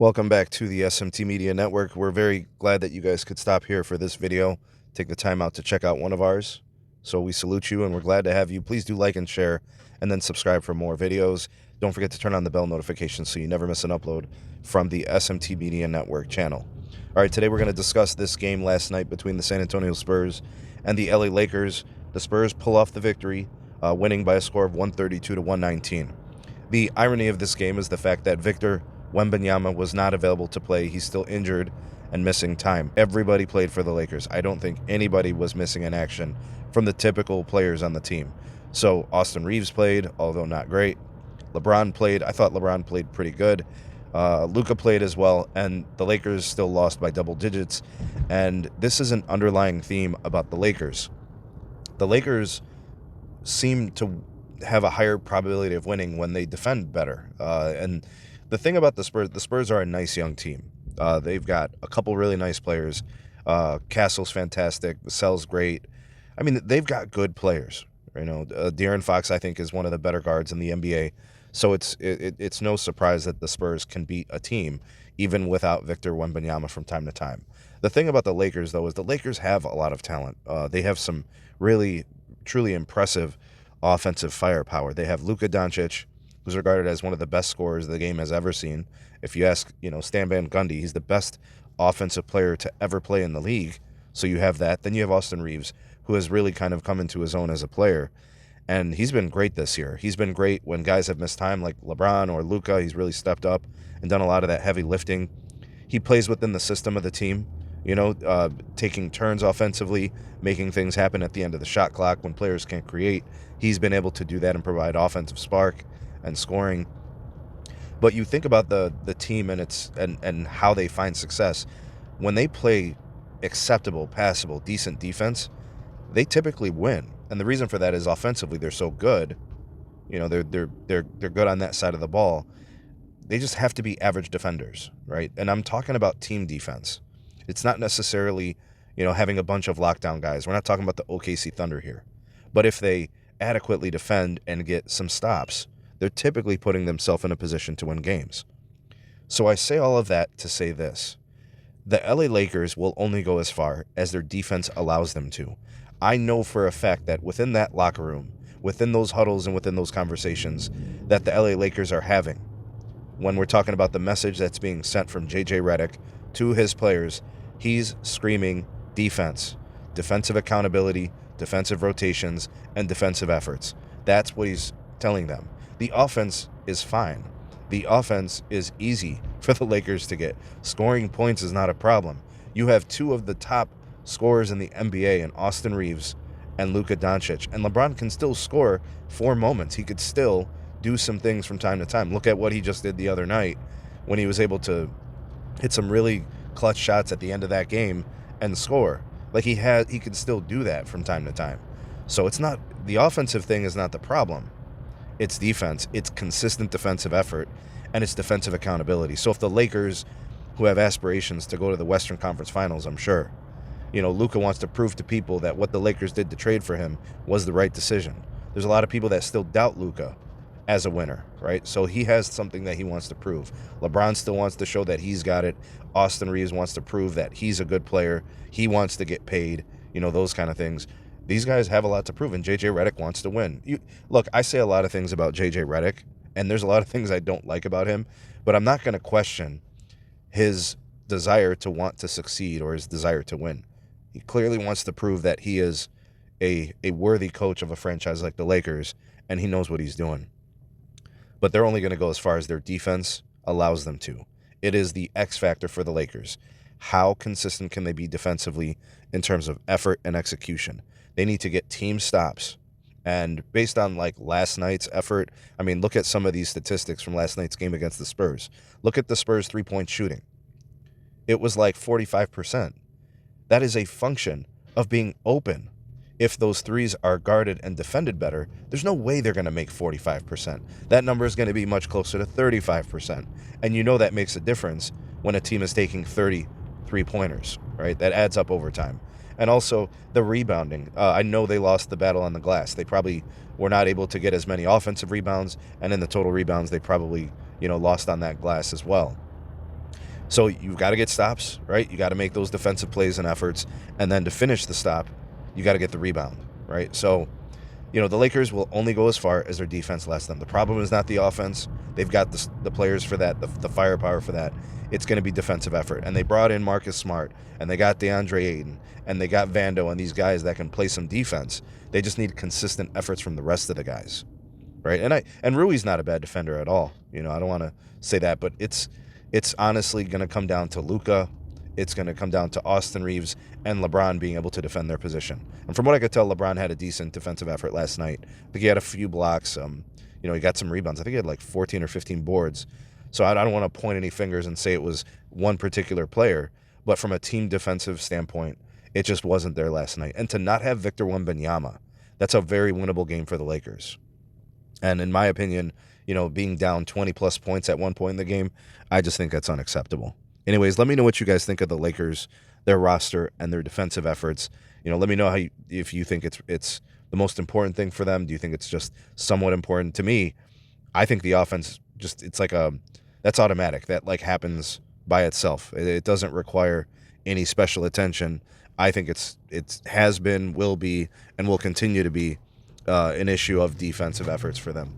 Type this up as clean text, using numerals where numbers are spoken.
Welcome back to the SMT Media Network. We're very glad that you guys could stop here for this video, take the time out to check out one of ours. So we salute you and we're glad to have you. Please do like and share and then subscribe for more videos. Don't forget to turn on the bell notifications so you never miss an upload from the SMT Media Network channel. All right, today we're going to discuss this game last night between the San Antonio Spurs and the LA Lakers. The Spurs pull off the victory, winning by a score of 132 to 119. The irony of this game is the fact that Victor Wembanyama was not available to play. He's still injured and missing time. Everybody played for the Lakers. I don't think anybody was missing in action from the typical players on the team. So Austin Reeves played, although not great. LeBron played. I thought LeBron played pretty good. Luka played as well, and the Lakers still lost by double digits. And this is an underlying theme about the Lakers. The Lakers seem to have a higher probability of winning when they defend better. And the thing about the Spurs are a nice young team. They've got a couple really nice players. Castle's fantastic. Vassell's great. I mean, they've got good players. You know, De'Aaron Fox, I think, is one of the better guards in the NBA. So it's no surprise that the Spurs can beat a team even without Victor Wembanyama from time to time. The thing about the Lakers, though, is the Lakers have a lot of talent. They have some really, truly impressive offensive firepower. They have Luka Doncic, who's regarded as one of the best scorers the game has ever seen. If you ask, Stan Van Gundy, he's the best offensive player to ever play in the league. So you have that. Then you have Austin Reeves, who has really kind of come into his own as a player. And he's been great this year. He's been great when guys have missed time, like LeBron or Luka. He's really stepped up and done a lot of that heavy lifting. He plays within the system of the team, taking turns offensively, making things happen at the end of the shot clock when players can't create. He's been able to do that and provide offensive spark and scoring. But you think about the team and how they find success. When they play acceptable, passable, decent defense, they typically win. And the reason for that is offensively they're so good. They're good on that side of the ball. They just have to be average defenders, right? And I'm talking about team defense. It's not necessarily, having a bunch of lockdown guys. We're not talking about the OKC Thunder here. But if they adequately defend and get some stops, they're typically putting themselves in a position to win games. So I say all of that to say this. The LA Lakers will only go as far as their defense allows them to. I know for a fact that within that locker room, within those huddles and within those conversations that the LA Lakers are having, when we're talking about the message that's being sent from JJ Redick to his players, he's screaming defense, defensive accountability, defensive rotations, and defensive efforts. That's what he's telling them. The offense is fine. The offense is easy for the Lakers to get. Scoring points is not a problem. You have two of the top scorers in the NBA in Austin Reeves and Luka Doncic. And LeBron can still score for moments. He could still do some things from time to time. Look at what he just did the other night when he was able to hit some really clutch shots at the end of that game and score. Like he could still do that from time to time. So it's not, the offensive thing is not the problem. It's defense. It's consistent defensive effort, and it's defensive accountability. So if the Lakers, who have aspirations to go to the Western Conference Finals, I'm sure, Luka wants to prove to people that what the Lakers did to trade for him was the right decision. There's a lot of people that still doubt Luka as a winner, right? So he has something that he wants to prove. LeBron still wants to show that he's got it. Austin Reeves wants to prove that he's a good player. He wants to get paid, those kind of things. These guys have a lot to prove, and JJ Redick wants to win. Look, I say a lot of things about JJ Redick, and there's a lot of things I don't like about him, but I'm not going to question his desire to want to succeed or his desire to win. He clearly wants to prove that he is a worthy coach of a franchise like the Lakers, and he knows what he's doing. But they're only going to go as far as their defense allows them to. It is the X factor for the Lakers. How consistent can they be defensively in terms of effort and execution? They need to get team stops. And based on last night's effort, I mean, look at some of these statistics from last night's game against the Spurs. Look at the Spurs three-point shooting. It was 45%. That is a function of being open. If those threes are guarded and defended better, there's no way they're going to make 45%. That number is going to be much closer to 35%. And that makes a difference when a team is taking 30 three-pointers, right? That adds up over time. And also the rebounding. I know they lost the battle on the glass. They probably were not able to get as many offensive rebounds, and in the total rebounds, they probably, lost on that glass as well. So you've got to get stops, right? You got to make those defensive plays and efforts. And then to finish the stop, you got to get the rebound, right? So, the Lakers will only go as far as their defense lets them. The problem is not the offense. They've got the players for that, the firepower for that. It's going to be defensive effort. And they brought in Marcus Smart, and they got DeAndre Ayton, and they got Vando, and these guys that can play some defense. They just need consistent efforts from the rest of the guys, right? And Rui's not a bad defender at all. I don't want to say that, but it's honestly going to come down to Luka. It's going to come down to Austin Reeves and LeBron being able to defend their position. And from what I could tell, LeBron had a decent defensive effort last night. I think he had a few blocks. He got some rebounds. I think he had like 14 or 15 boards. So I don't want to point any fingers and say it was one particular player. But from a team defensive standpoint, it just wasn't there last night. And to not have Victor Wembanyama, that's a very winnable game for the Lakers. And in my opinion, being down 20-plus points at one point in the game, I just think that's unacceptable. Anyways, let me know what you guys think of the Lakers, their roster, and their defensive efforts. Let me know if you think it's the most important thing for them. Do you think it's just somewhat important? To me, I think the offense it's like that's automatic. That like happens by itself. It doesn't require any special attention. I think it has been, will be, and will continue to be an issue of defensive efforts for them.